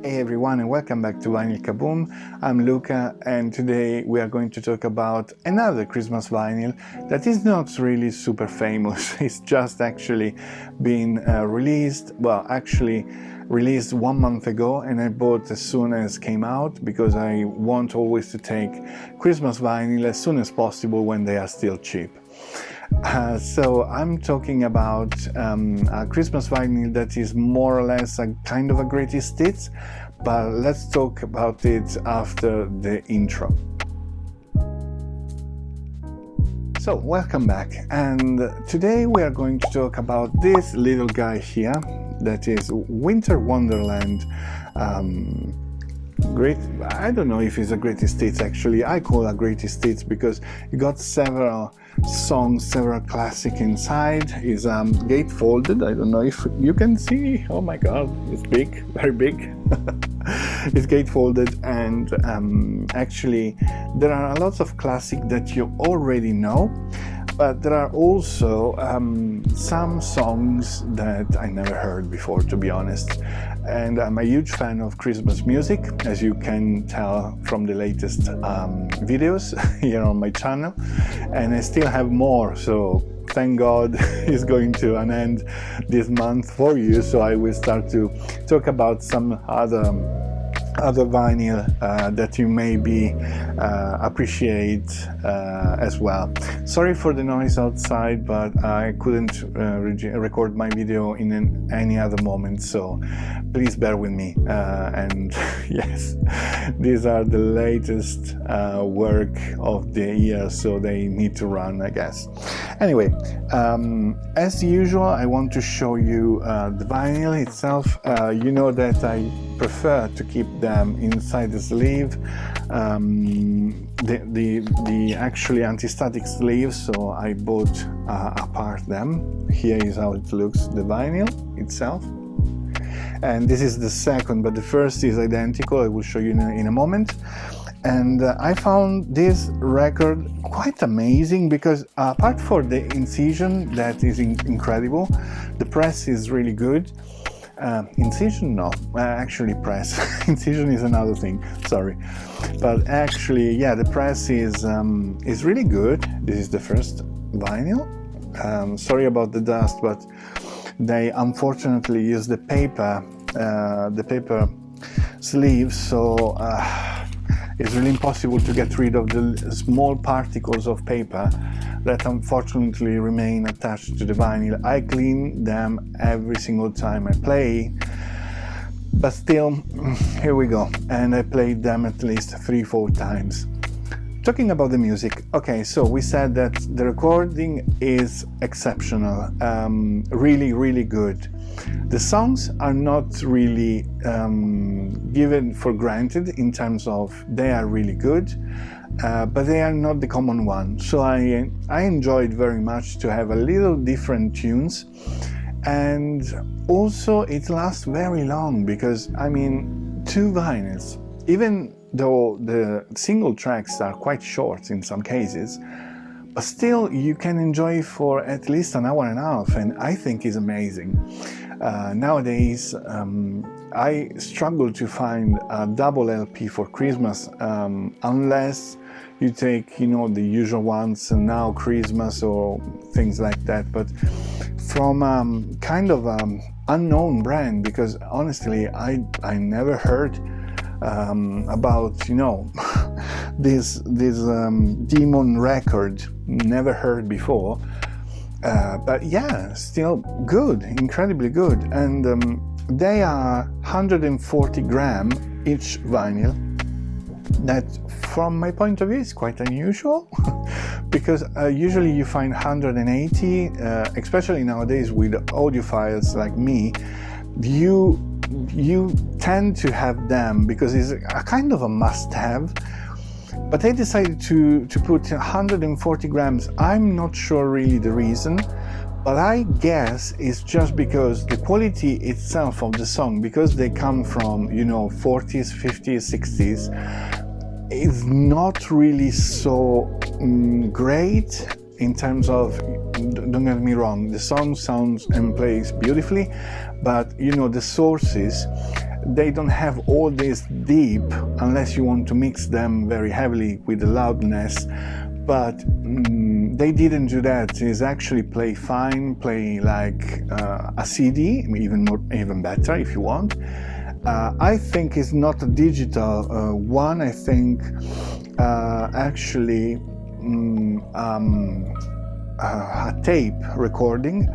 Hey everyone, and welcome back to Vinyl Kaboom. I'm Luca, and today we are going to talk about another Christmas vinyl that is not really super famous. It's just actually been released 1 month ago, and I bought as soon as it came out because I want always to take Christmas vinyl as soon as possible when they are still cheap. So I'm talking about a Christmas vinyl that is more or less a kind of a greatest hits, but let's talk about it after the intro. So welcome back, and today we are going to talk about this little guy here that is Winter Wonderland. Great, I don't know if it's a greatest hits. Actually, I call it greatest hits because it got several songs, several classic inside. Is gatefolded. I don't know if you can see. Oh my god, it's big, very big. It's gatefolded, and actually there are lots of classic that you already know, but there are also some songs that I never heard before, to be honest. And I'm a huge fan of Christmas music, as you can tell from the latest videos here on my channel, and I still have more, so thank God it's going to an end this month for you, so I will start to talk about some other vinyl that you maybe appreciate as well. Sorry for the noise outside, but I couldn't record my video in any other moment, so please bear with me. And yes, these are the latest work of the year, so they need to run, I guess. Anyway, as usual, I want to show you the vinyl itself. You know that I prefer to keep them inside the sleeve, the actually anti-static sleeves, so I bought apart them. Here is how it looks, the vinyl itself, and this is the second, but the first is identical. I will show you in a moment. And I found this record quite amazing because apart from the incision that is incredible, the press is really good. Incision? No, actually press. Incision is another thing, sorry. But actually, yeah, the press is really good. This is the first vinyl. Sorry about the dust, but they unfortunately use the paper sleeves, so it's really impossible to get rid of the small particles of paper that unfortunately remain attached to the vinyl. I clean them every single time I play, but still, here we go. And I played them at least 3-4 times. Talking about the music, okay, so we said that the recording is exceptional, really, really good. The songs are not really given for granted in terms of they are really good, but they are not the common one. So I enjoyed very much to have a little different tunes, and also it lasts very long because, I mean, 2 vinyls, even though the single tracks are quite short in some cases, but still you can enjoy for at least an hour and a half, and I think is amazing. Nowadays, I struggle to find a double LP for Christmas, unless you take, you know, the usual ones, and Now Christmas or things like that, but from kind of unknown brand, because honestly, I never heard about, you know, this demon record, never heard before, but yeah, still good, incredibly good. And they are 140 gram each vinyl. That, from my point of view, is quite unusual because usually you find 180, especially nowadays with audiophiles like me. You tend to have them because it's a kind of a must-have, but I decided to put 140 grams. I'm not sure really the reason, but I guess it's just because the quality itself of the song, because they come from, you know, 40s, 50s, 60s, is not really so great in terms of, don't get me wrong, the song sounds and plays beautifully, but you know, the sources, They don't have all this deep, unless you want to mix them very heavily with the loudness, but they didn't do that. It's actually play fine, play like a CD, even better if you want. I think it's not a digital one. I think actually a tape recording,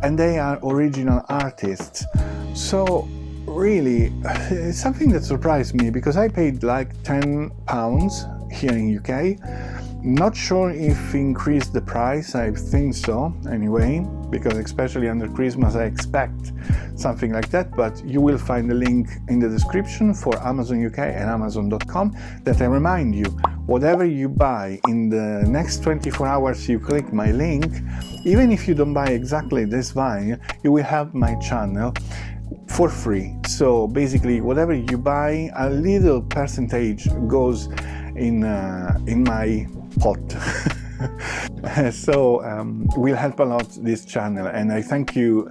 and they are original artists. So really, it's something that surprised me, because I paid like £10 here in UK. Not sure if increased the price, I think so anyway, because especially under Christmas I expect something like that, but you will find the link in the description for Amazon UK and Amazon.com. that I remind you, whatever you buy in the next 24 hours, you click my link, even if you don't buy exactly this vinyl, you will help my channel for free. So basically, whatever you buy, a little percentage goes in my pot. So will help a lot this channel, and I thank you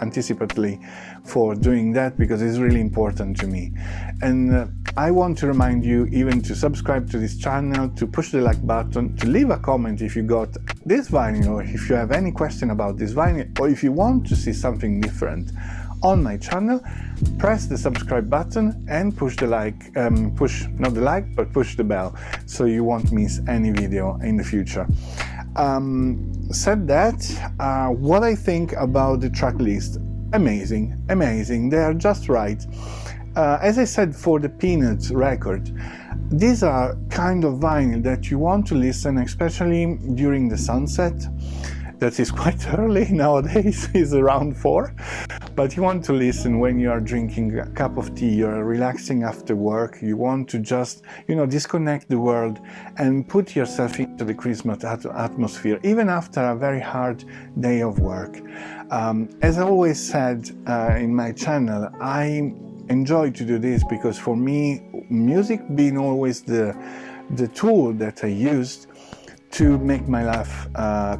anticipatively for doing that, because it's really important to me. And I want to remind you even to subscribe to this channel, to push the like button, to leave a comment if you got this vinyl, or if you have any question about this vinyl, or if you want to see something different on my channel. Press the subscribe button and push the like, not the like, but push the bell, so you won't miss any video in the future. Said that, what I think about the track list, amazing, they are just right. As I said for the Peanuts record, these are kind of vinyl that you want to listen, especially during the sunset. That is quite early nowadays, it's around 4, but you want to listen when you are drinking a cup of tea, you're relaxing after work, you want to just, disconnect the world and put yourself into the Christmas atmosphere, even after a very hard day of work. As I always said in my channel, I enjoy to do this, because for me, music being always the tool that I used to make my life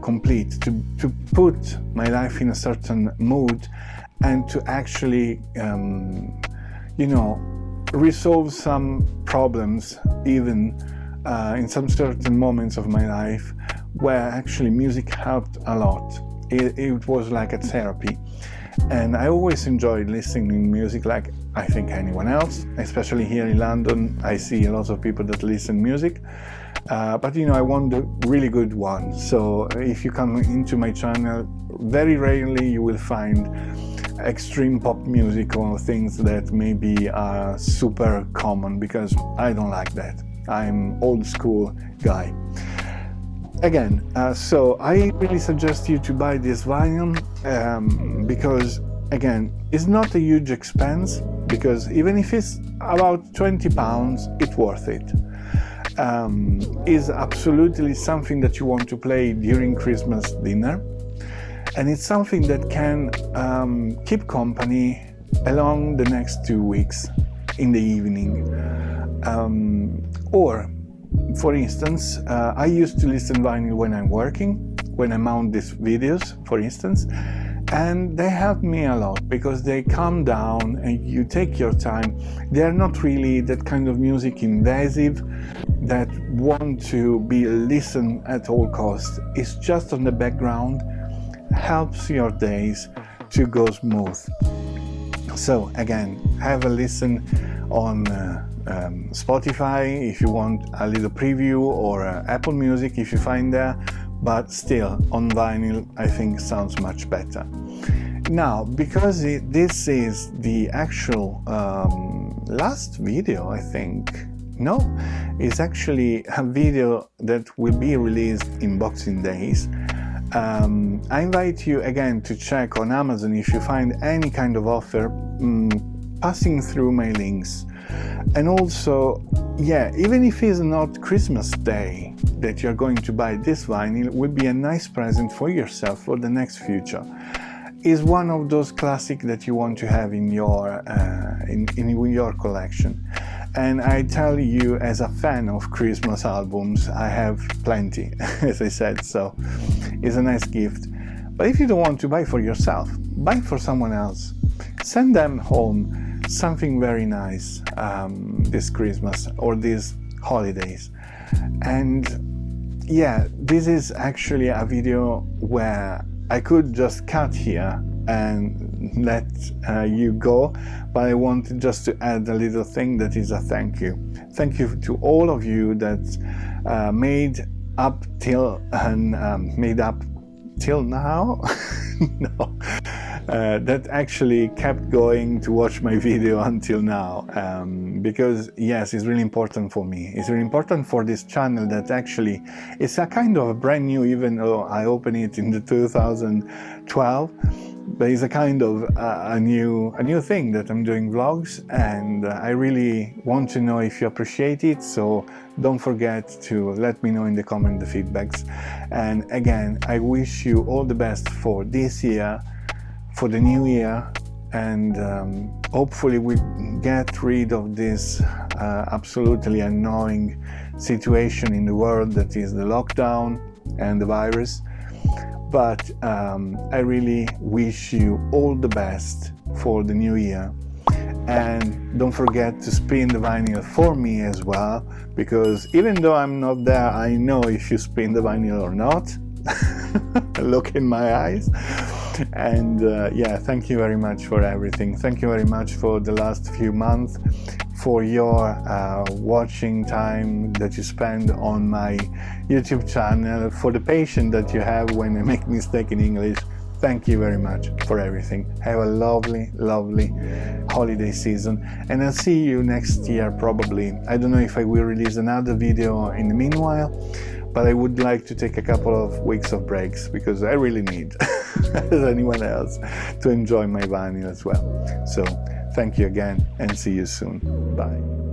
complete, to put my life in a certain mood, and to actually, resolve some problems, even in some certain moments of my life, where actually music helped a lot. It was like a therapy. And I always enjoyed listening to music, like I think anyone else, especially here in London. I see a lot of people that listen music. But I want the really good one. So if you come into my channel, very rarely you will find extreme pop music or things that maybe are super common, because I don't like that. I'm old school guy. Again, so I really suggest you to buy this vinyl, because again, it's not a huge expense, because even if it's about £20, it's worth it. Is absolutely something that you want to play during Christmas dinner, and it's something that can keep company along the next 2 weeks in the evening. Or for instance, I used to listen vinyl when I'm working, when I mount these videos, for instance, and they help me a lot, because they calm down and you take your time. They're not really that kind of music invasive that want to be listened at all costs. It's just on the background, helps your days to go smooth. So again, have a listen on Spotify if you want a little preview, or Apple Music if you find there, but still on vinyl I think sounds much better. Now, because this is the actual last video, I think, no, it's actually a video that will be released in Boxing Days. I invite you again to check on Amazon if you find any kind of offer, passing through my links. And also, even if it's not Christmas Day that you're going to buy this vinyl, it will be a nice present for yourself for the next future. It's one of those classics that you want to have in your collection. And I tell you, as a fan of Christmas albums, I have plenty, as I said, so it's a nice gift. But if you don't want to buy for yourself, buy for someone else. Send them home something very nice this Christmas or these holidays. And yeah, this is actually a video where I could just cut here and let you go, but I wanted just to add a little thing that is a thank you. Thank you to all of you that made up till now no, that actually kept going to watch my video until now, because yes, it's really important for me. It's really important for this channel that actually it's a kind of a brand new, even though I opened it in the 2012, but it's a kind of a new thing that I'm doing vlogs, and I really want to know if you appreciate it. So don't forget to let me know in the comment the feedbacks. And again, I wish you all the best for this year, for the new year, and hopefully we get rid of this absolutely annoying situation in the world that is the lockdown and the virus. But I really wish you all the best for the new year. And don't forget to spin the vinyl for me as well, because even though I'm not there, I know if you spin the vinyl or not. Look in my eyes. And yeah, thank you very much for everything. Thank you very much for the last few months, for your watching time that you spend on my YouTube channel, for the patience that you have when I make mistake in English. Thank you very much for everything. Have a lovely, lovely holiday season, and I'll see you next year probably. I don't know if I will release another video in the meanwhile, but I would like to take a couple of weeks of breaks, because I really need, as anyone else, to enjoy my vinyl as well. So thank you again, and see you soon. Bye.